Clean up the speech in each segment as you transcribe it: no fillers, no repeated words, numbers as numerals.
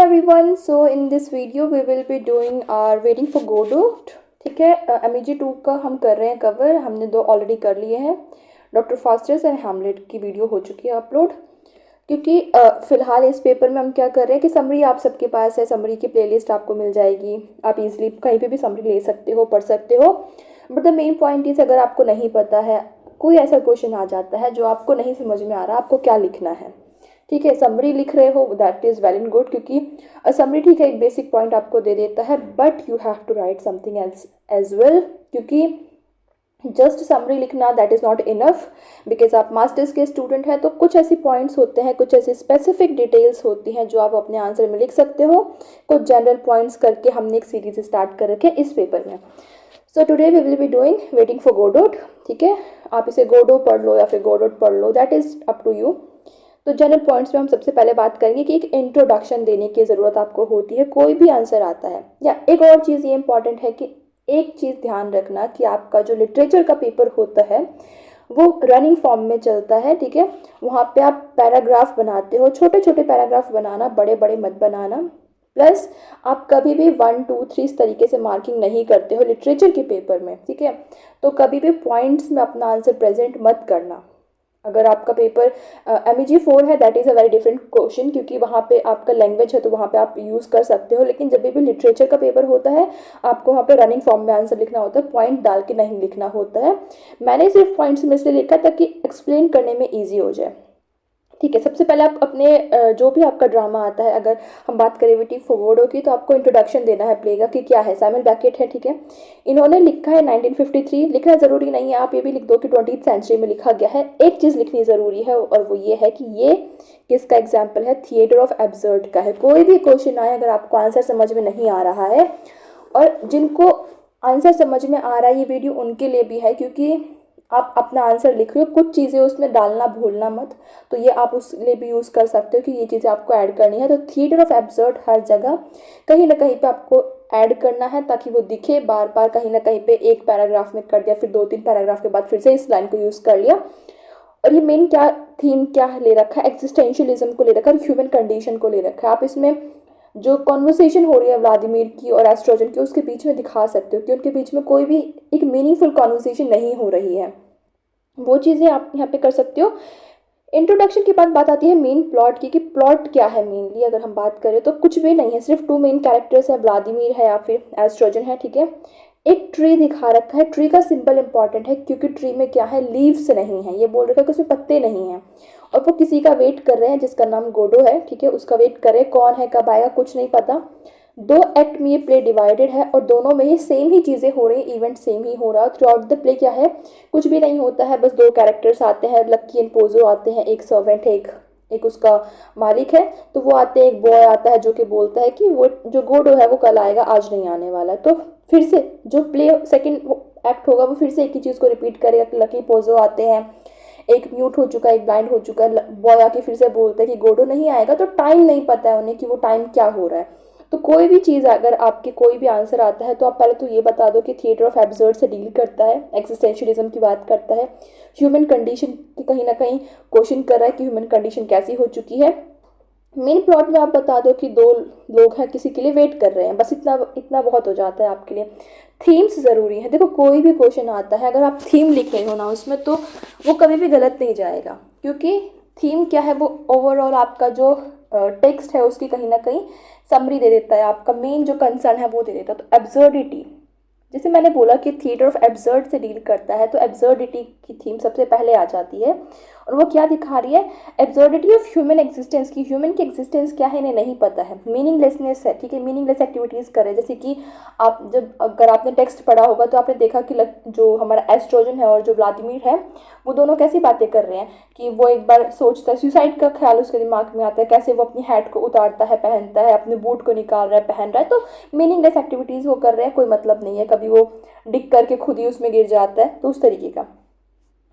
everyone, so in this video we will be doing our Waiting for Godot. ठीक है, MEG 2 का हम कर रहे हैं कवर। हमने दो ऑलरेडी कर लिए हैं, डॉक्टर फास्टर्स एंड हैमलेट की वीडियो हो चुकी है अपलोड। क्योंकि फ़िलहाल इस पेपर में हम क्या कर रहे हैं कि समरी आप सबके पास है, समरी की प्लेलिस्ट आपको मिल जाएगी, आप इजीली कहीं पे भी समरी ले सकते हो, पढ़ सकते हो। But the main point is, अगर आपको नहीं पता है, कोई ऐसा क्वेश्चन आ जाता है जो आपको नहीं समझ में आ रहा, आपको क्या लिखना है, ठीक है, समरी लिख रहे हो, that is well and good, क्योंकि समरी ठीक है एक बेसिक पॉइंट आपको दे देता है, but you have to write something as well, क्योंकि जस्ट समरी लिखना that is not enough. Because आप मास्टर्स के स्टूडेंट हैं तो कुछ ऐसी पॉइंट्स होते हैं, कुछ ऐसी स्पेसिफिक डिटेल्स होती हैं जो आप अपने आंसर में लिख सकते हो। कुछ जनरल पॉइंट्स करके हमने एक सीरीज स्टार्ट कर रखे इस पेपर में। So today we will be doing waiting for Godot. ठीक है, आप इसे गोडो पढ़ लो या फिर गोडोट पढ़ लो, that is up to you. तो जनरल पॉइंट्स में हम सबसे पहले बात करेंगे कि एक इंट्रोडक्शन देने की ज़रूरत आपको होती है, कोई भी आंसर आता है। या एक और चीज़ ये इंपॉर्टेंट है कि एक चीज़ ध्यान रखना कि आपका जो लिटरेचर का पेपर होता है वो रनिंग फॉर्म में चलता है, ठीक है। वहाँ पे आप पैराग्राफ बनाते हो, छोटे छोटे पैराग्राफ बनाना, बड़े बड़े मत बनाना। प्लस आप कभी भी 1 2 3 इस तरीके से मार्किंग नहीं करते हो लिटरेचर के पेपर में, ठीक है। तो कभी भी पॉइंट्स में अपना आंसर प्रेजेंट मत करना। अगर आपका पेपर MEG 4 है, that is a very different question, क्योंकि वहाँ पे आपका लैंग्वेज है तो वहाँ पे आप यूज़ कर सकते हो। लेकिन जब भी लिटरेचर का पेपर होता है, आपको वहाँ पे रनिंग फॉर्म में आंसर लिखना होता है, पॉइंट डाल के नहीं लिखना होता है। मैंने सिर्फ पॉइंट्स में से लिखा ताकि एक्सप्लेन करने में ईजी हो जाए, ठीक है। सबसे पहले आप अपने जो भी आपका ड्रामा आता है, अगर हम बात करें वेटिंग फॉर गोडो की, तो आपको इंट्रोडक्शन देना है प्ले का कि क्या है। सैमुअल बेकेट है, ठीक है, इन्होंने लिखा है 1953। लिखना ज़रूरी नहीं है, आप ये भी लिख दो कि 20th सेंचुरी में लिखा गया है। एक चीज़ लिखनी ज़रूरी है और वो ये है कि ये किसका एग्जाम्पल है, थिएटर ऑफ एब्सर्ड का है। कोई भी क्वेश्चन आए, अगर आपको आंसर समझ में नहीं आ रहा है, और जिनको आंसर समझ में आ रहा है ये वीडियो उनके लिए भी है, क्योंकि आप अपना आंसर लिख रहे हो, कुछ चीज़ें उसमें डालना भूलना मत। तो ये आप उस लिए भी यूज़ कर सकते हो कि ये चीज़ें आपको ऐड करनी है। तो थिएटर ऑफ एब्सर्ड हर जगह कहीं ना कहीं पे आपको ऐड करना है, ताकि वो दिखे बार बार। कहीं ना कहीं पे एक पैराग्राफ में कर दिया, फिर 2 3 पैराग्राफ के बाद फिर से इस लाइन को यूज़ कर लिया। और ये मेन क्या थीम क्या ले रखा है, एग्जिस्टेंशियलिज्म को ले रखा है, ह्यूमन कंडीशन को ले रखा है। आप इसमें जो कॉन्वर्सेशन हो रही है व्लादिमीर की और एस्ट्रोजन की, उसके बीच में दिखा सकते हो कि उनके बीच में कोई भी एक मीनिंगफुल कॉन्वर्सेशन नहीं हो रही है। वो चीज़ें आप यहाँ पे कर सकते हो। इंट्रोडक्शन के बाद बात आती है मेन प्लॉट की, कि प्लॉट क्या है मेनली। अगर हम बात करें तो कुछ भी नहीं है, सिर्फ 2 मेन कैरेक्टर्स है, व्लादिमीर है या फिर एस्ट्रोजन है, ठीक है। एक ट्री दिखा रखा है, ट्री का सिंबल इंपॉर्टेंट है, क्योंकि ट्री में क्या है, लीव्स नहीं है। ये बोल रखा है कि उसमें पत्ते नहीं हैं, और वो किसी का वेट कर रहे हैं जिसका नाम गोडो है, ठीक है। उसका वेट कर रहे हैं, कौन है, कब आएगा, कुछ नहीं पता। 2 एक्ट में ये प्ले डिवाइडेड है और दोनों में ही सेम ही चीज़ें हो रही हैं, इवेंट सेम ही हो रहा है थ्रू आउट द प्ले। क्या है, कुछ भी नहीं होता है, बस 2 कैरेक्टर्स आते हैं, लक्की एंड पोजो आते हैं, एक सर्वेंट है, एक उसका मालिक है। तो वो आते हैं, एक बॉय आता है जो कि बोलता है कि वो जो गोडो है वो कल आएगा, आज नहीं आने वाला है। तो फिर से जो प्ले सेकेंड एक्ट होगा वो फिर से एक ही चीज़ को रिपीट करेगा कि लकी पोजो आते हैं, एक म्यूट हो चुका है, एक ब्लाइंड हो चुका है, बॉय आके फिर से बोलता है कि गोडो नहीं आएगा। तो टाइम नहीं पता है उन्हें कि वो टाइम क्या हो रहा है। तो कोई भी चीज़, अगर आपके कोई भी आंसर आता है तो आप पहले तो ये बता दो कि थिएटर ऑफ एब्सर्ड से डील करता है, एक्जिस्टेंशियलिज्म की बात करता है, ह्यूमन कंडीशन की कहीं ना कहीं क्वेश्चन कर रहा है कि ह्यूमन कंडीशन कैसी हो चुकी है। मेन प्लॉट में आप बता दो कि 2 लोग हैं, किसी के लिए वेट कर रहे हैं, बस इतना इतना बहुत हो जाता है आपके लिए। थीम्स ज़रूरी है। देखो, कोई भी क्वेश्चन आता है, अगर आप थीम लिख रहे हो ना उसमें, तो वो कभी भी गलत नहीं जाएगा, क्योंकि थीम क्या है, वो ओवरऑल आपका जो टेक्स्ट है उसकी कहीं ना कहीं समरी दे देता है, आपका मेन जो कंसर्न है वो दे देता है। तो एब्सर्डिटी, जैसे मैंने बोला कि थिएटर ऑफ एब्सर्ड से डील करता है, तो एब्सर्डिटी की थीम सबसे पहले आ जाती है। और वो क्या दिखा रही है, एब्सर्डिटी ऑफ ह्यूमन एग्जिस्टेंस की। ह्यूमन की एग्जिस्टेंस क्या है इन्हें नहीं पता है, मीनिंगलेसनेस है, ठीक है, मीनिंगलेस एक्टिविटीज़ कर रहे हैं। जैसे कि आप जब, अगर आपने टेक्स्ट पढ़ा होगा तो आपने देखा कि जो हमारा एस्ट्रोजन है और जो व्लादिमीर है, वो दोनों कैसी बातें कर रहे हैं कि वो एक बार सोचता है, सुसाइड का ख्याल उसके दिमाग में आता है, कैसे वो अपनी हैट को उतारता है, पहनता है, अपने बूट को निकाल रहा है, पहन रहा है। तो मीनिंगलेस एक्टिविटीज़ वो कर रहे हैं, कोई मतलब नहीं है, कभी वो डिग करके खुद ही उसमें गिर जाता है, तो उस तरीके का।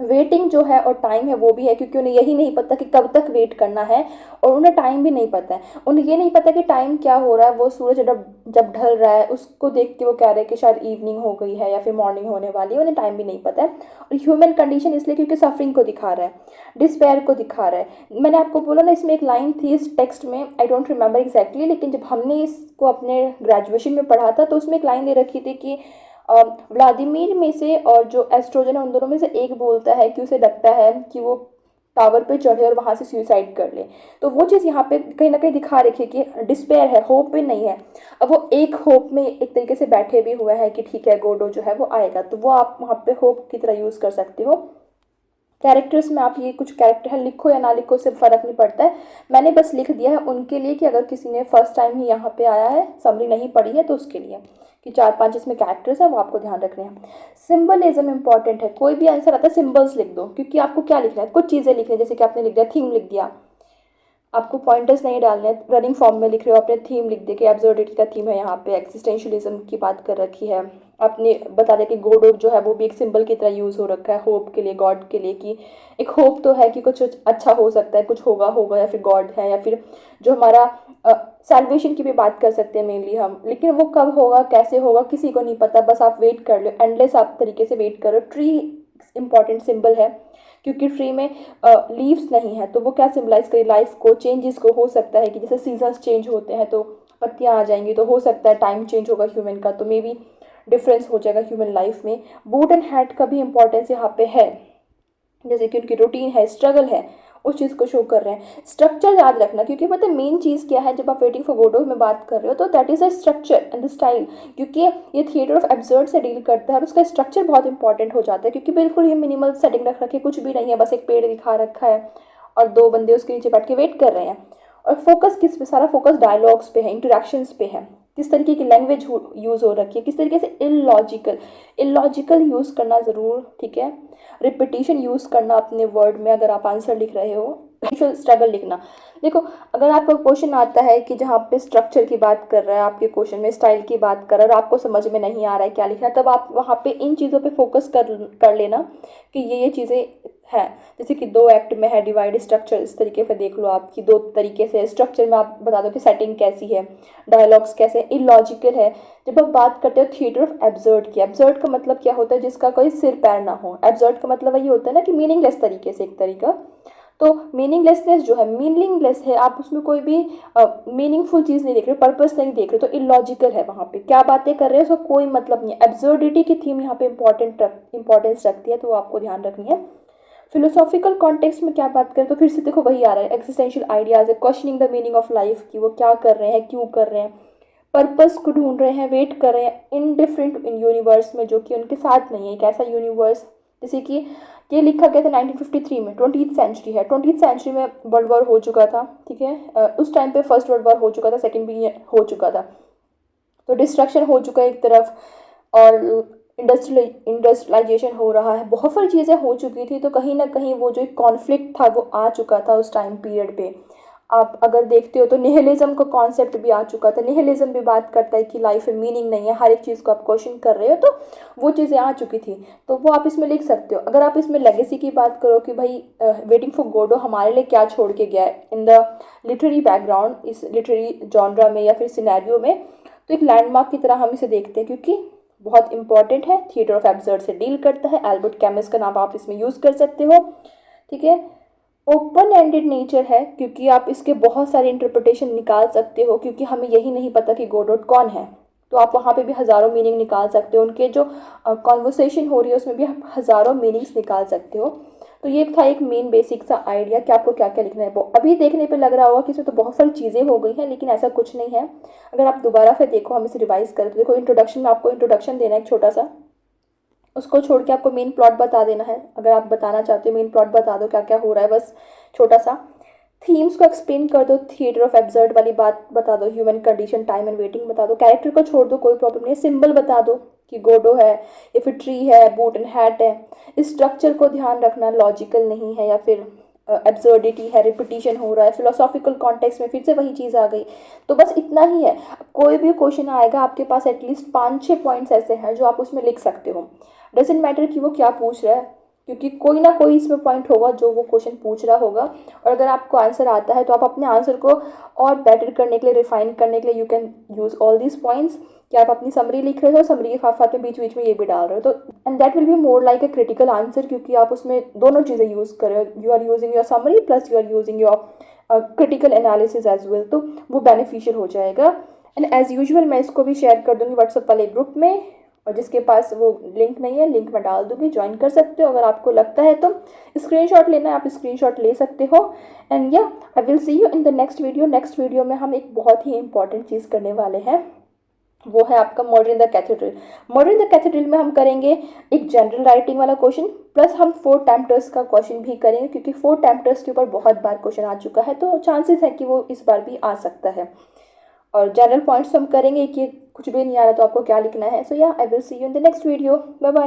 वेटिंग जो है और टाइम है वो भी है, क्योंकि उन्हें यही नहीं पता कि कब तक वेट करना है, और उन्हें टाइम भी नहीं पता है। उन्हें ये नहीं पता कि टाइम क्या हो रहा है, वो सूरज जब जब ढल रहा है उसको देख के वो कह रहे हैं कि शायद इवनिंग हो गई है या फिर मॉर्निंग होने वाली है, उन्हें टाइम भी नहीं पता है। और ह्यूमन कंडीशन इसलिए क्योंकि सफरिंग को दिखा रहा है, डिस्पेयर को दिखा रहा है। मैंने आपको बोला ना, इसमें एक लाइन थी इस टेक्स्ट में, आई डोंट रिमेंबर एग्जैक्टली, लेकिन जब हमने इसको अपने ग्रेजुएशन में पढ़ा था तो उसमें एक लाइन दे रखी थी कि व्लादिमीर में से और जो एस्ट्रोजन है उन दोनों में से एक बोलता है कि उसे लगता है कि वो टावर पे चढ़े और वहां से सुसाइड कर ले। तो वो चीज़ यहाँ पे कहीं ना कहीं दिखा रखी है कि डिस्पेयर है, होप भी नहीं है। अब वो एक होप में एक तरीके से बैठे भी हुए हैं कि ठीक है गोडो जो है वो आएगा, तो वो आप वहाँ पे होप की तरह यूज़ कर सकते हो। कैरेक्टर्स में आप ये कुछ कैरेक्टर है लिखो या ना लिखो, उससे फ़र्क नहीं पड़ता है। मैंने बस लिख दिया है उनके लिए कि अगर किसी ने फर्स्ट टाइम ही यहाँ पे आया है, समरी नहीं पढ़ी है, तो उसके लिए कि 4-5 इसमें कैरेक्टर्स हैं वो आपको ध्यान रखने हैं। सिंबलिज्म इंपॉर्टेंट है, कोई भी आंसर आता है सिंबल्स लिख दो, क्योंकि आपको क्या लिखना है, कुछ चीज़ें लिखनी है। जैसे कि आपने लिख दिया थीम लिख दिया, आपको पॉइंटर्स नहीं डालने हैं, रनिंग फॉर्म में लिख रहे हो, आपने थीम लिख दे कि एब्सर्डिटी का थीम है, यहाँ पे एक्सिस्टेंशियलिज्म की बात कर रखी है। आपने बता दिया कि गॉड जो है वो भी एक सिंबल की तरह यूज़ हो रखा है होप के लिए, गॉड के लिए, कि एक होप तो है कि कुछ अच्छा हो सकता है, कुछ होगा होगा, या फिर गॉड है, या फिर जो हमारा सैल्वेशन की भी बात कर सकते हैं मेनली हम। लेकिन वो कब होगा, कैसे होगा, किसी को नहीं पता, बस आप वेट कर लो, एंडलेस आप तरीके से वेट करो। ट्री इंपॉर्टेंट सिंबल है, क्योंकि ट्री में लीव्स नहीं है, तो वो क्या सिम्बलाइज करे, लाइफ को, चेंजेस को। हो सकता है कि जैसे सीजन्स चेंज होते हैं तो पत्तियां आ जाएंगी, तो हो सकता है टाइम चेंज होगा ह्यूमन का, तो मे बी डिफरेंस हो जाएगा ह्यूमन लाइफ में। बूट एंड हैट का भी इंपॉर्टेंस यहाँ पे है, जैसे कि उनकी रूटीन है, स्ट्रगल है, उस चीज़ को शो कर रहे हैं। स्ट्रक्चर याद रखना, क्योंकि पता है मेन चीज़ क्या है जब आप वेटिंग फॉर गोडो में बात कर रहे हो, तो that is a structure and the style. क्योंकि ये थिएटर ऑफ एब्सर्ड से डील करता है और उसका स्ट्रक्चर बहुत इंपॉर्टेंट हो जाता है, क्योंकि बिल्कुल ही मिनिमल सेटिंग रख रखी है, कुछ भी नहीं है, बस एक पेड़ दिखा रखा है और दो बंदे उसके नीचे बैठ के वेट कर रहे हैं। और फोकस किस पे, सारा फोकस डायलॉग्स पे है, इंटरेक्शंस पे है, किस तरीके की लैंग्वेज यूज़ हो रखी है, किस तरीके से इलॉजिकल, इलॉजिकल यूज़ करना ज़रूर, ठीक है। रिपीटिशन यूज़ करना अपने वर्ड में अगर आप आंसर लिख रहे हो। स्ट्रगल लिखना, देखो अगर आपका क्वेश्चन आता है कि जहाँ पे स्ट्रक्चर की बात कर रहा है, आपके क्वेश्चन में स्टाइल की बात कर रहा है और आपको समझ में नहीं आ रहा है क्या लिखना है, तब आप वहाँ पे इन चीज़ों पे फोकस कर लेना कि ये चीज़ें हैं। जैसे कि 2 एक्ट में है डिवाइड स्ट्रक्चर, इस तरीके से देख लो आप कि 2 तरीके से स्ट्रक्चर में आप बता दो कि सेटिंग कैसी है, डायलॉग्स कैसे, इलॉजिकल है। जब आप बात करते हो थिएटर ऑफ एब्सर्ड की, एब्सर्ड का मतलब क्या होता है, जिसका कोई सिर पैर ना हो। एब्सर्ड का मतलब वही होता है ना कि मीनिंगलेस तरीके से, एक तरीका। तो मीनिंगलेसनेस जो है, मीनिंगलेस है, आप उसमें कोई भी मीनिंगफुल चीज़ नहीं देख रहे, पर्पस नहीं देख रहे, तो इलॉजिकल है, वहाँ पे क्या बातें कर रहे हैं उसका कोई मतलब नहीं है। एब्सर्डिटी की थीम यहाँ पे इंपॉर्टेंस रखती है, तो आपको ध्यान रखनी है। फिलोसॉफिकल कॉन्टेक्स्ट में क्या बात करें, तो फिर से देखो वही आ रहा है, एक्सिस्टेंशियल आइडियाज है, questioning the meaning of life की, वो क्या कर रहे हैं, क्यों कर रहे हैं, पर्पस को ढूंढ रहे हैं, वेट कर रहे हैं इन डिफरेंट यूनिवर्स में जो कि उनके साथ नहीं है। एक ऐसा यूनिवर्स, जैसे कि ये लिखा गया था 1953 में, 20th सेंचुरी है, 20th सेंचुरी में वर्ल्ड वॉर हो चुका था, ठीक है। उस टाइम पे फर्स्ट वर्ल्ड वॉर हो चुका था, सेकंड भी हो चुका था, तो डिस्ट्रक्शन हो चुका है एक तरफ, और इंडस्ट्रियलाइजेशन हो रहा है, बहुत सारी चीज़ें हो चुकी थी, तो कहीं ना कहीं वो जो एक कॉन्फ्लिक्ट था वो आ चुका था उस टाइम पीरियड पे। आप अगर देखते हो तो निहिलिज्म का कॉन्सेप्ट भी आ चुका था। निहिलिज्म भी बात करता है कि लाइफ में मीनिंग नहीं है, हर एक चीज़ को आप क्वेश्चन कर रहे हो, तो वो चीज़ें आ चुकी थी, तो वो आप इसमें लिख सकते हो। अगर आप इसमें लेगेसी की बात करो कि भाई वेटिंग फॉर गोडो हमारे लिए क्या छोड़ के गया है इन द लिटरेरी बैकग्राउंड, इस लिटरेरी जॉनरा में या फिर सिनेरियो में, तो एक लैंडमार्क की तरह हम इसे देखते हैं, क्योंकि बहुत इंपॉर्टेंट है, थिएटर ऑफ एब्सर्ड से डील करता है। एल्बर्ट कैमस का नाम आप इसमें यूज़ कर सकते हो, ठीक है। ओपन एंडेड नेचर है, क्योंकि आप इसके बहुत सारे इंटरप्रिटेशन निकाल सकते हो, क्योंकि हमें यही नहीं पता कि गोडोट कौन है, तो आप वहाँ पे भी हज़ारों मीनिंग निकाल सकते हो। उनके जो कॉन्वर्सेशन हो रही है उसमें भी आप हज़ारों मीनिंग्स निकाल सकते हो। तो ये था एक मेन बेसिक सा आइडिया कि आपको क्या क्या लिखना है। वो अभी देखने पे लग रहा होगा कि इसमें तो बहुत सारी चीज़ें हो गई हैं, लेकिन ऐसा कुछ नहीं है। अगर आप दोबारा फिर देखो, हम इसे रिवाइज करें, तो देखो इंट्रोडक्शन में आपको इंट्रोडक्शन देना है एक छोटा सा, उसको छोड़ के आपको मेन प्लॉट बता देना है। अगर आप बताना चाहते हो मेन प्लॉट बता दो क्या क्या हो रहा है, बस छोटा सा। थीम्स को एक्सप्लेन कर दो, थिएटर ऑफ एब्सर्ड वाली बात बता दो, human condition, time and waiting बता दो। कैरेक्टर को छोड़ दो, कोई प्रॉब्लम नहीं है, सिंबल बता दो कि गोडो है या फिर ट्री है, बूट एंड हैट है। स्ट्रक्चर को ध्यान रखना, लॉजिकल नहीं है या फिर एब्सर्डिटी है, रिपीटिशन हो रहा है। फिलोसॉफिकल कॉन्टेक्स्ट में फिर से वही चीज़ आ गई। तो बस इतना ही है। कोई भी क्वेश्चन आएगा आपके पास एटलीस्ट 5-6 पॉइंट्स ऐसे हैं जो आप उसमें लिख सकते हो। डजेंट मैटर कि वो क्या पूछ रहा है, क्योंकि कोई ना कोई इसमें पॉइंट होगा जो वो क्वेश्चन पूछ रहा होगा। और अगर आपको आंसर आता है तो आप अपने आंसर को और बेटर करने के लिए, रिफाइन करने के लिए you can use all these points, कि आप अपनी समरी लिख रहे हो, समरी के साथ साथ में बीच बीच में ये भी डाल रहे हो, तो and that will be more like a critical answer, क्योंकि आप उसमें दोनों चीज़ें यूज़ कर रहे हो, you are using your summary plus you are using your critical analysis as well, तो वो बेनिफिशियल हो जाएगा। एंड एज़ यूजुअल मैं इसको भी शेयर कर दूँगी व्हाट्सएप वाले ग्रुप में, और जिसके पास वो लिंक नहीं है, लिंक मैं डाल दूँगी, ज्वाइन कर सकते हो। अगर आपको लगता है तो स्क्रीनशॉट लेना है, आप स्क्रीनशॉट ले सकते हो। एंड या I will see you in the next video. Next video में हम एक बहुत ही इंपॉर्टेंट चीज़ करने वाले हैं, वो है आपका murder in the cathedral. Murder in the cathedral में हम करेंगे एक जनरल राइटिंग वाला क्वेश्चन, प्लस हम 4 टेम्प्टर्स का क्वेश्चन भी करेंगे, क्योंकि 4 टेम्प्टर्स के ऊपर बहुत बार क्वेश्चन आ चुका है, तो चांसेस है कि वो इस बार भी आ सकता है। और जनरल पॉइंट्स हम करेंगे कि कुछ भी नहीं आ रहा तो आपको क्या लिखना है। सो या I will see you in the next video. Bye bye.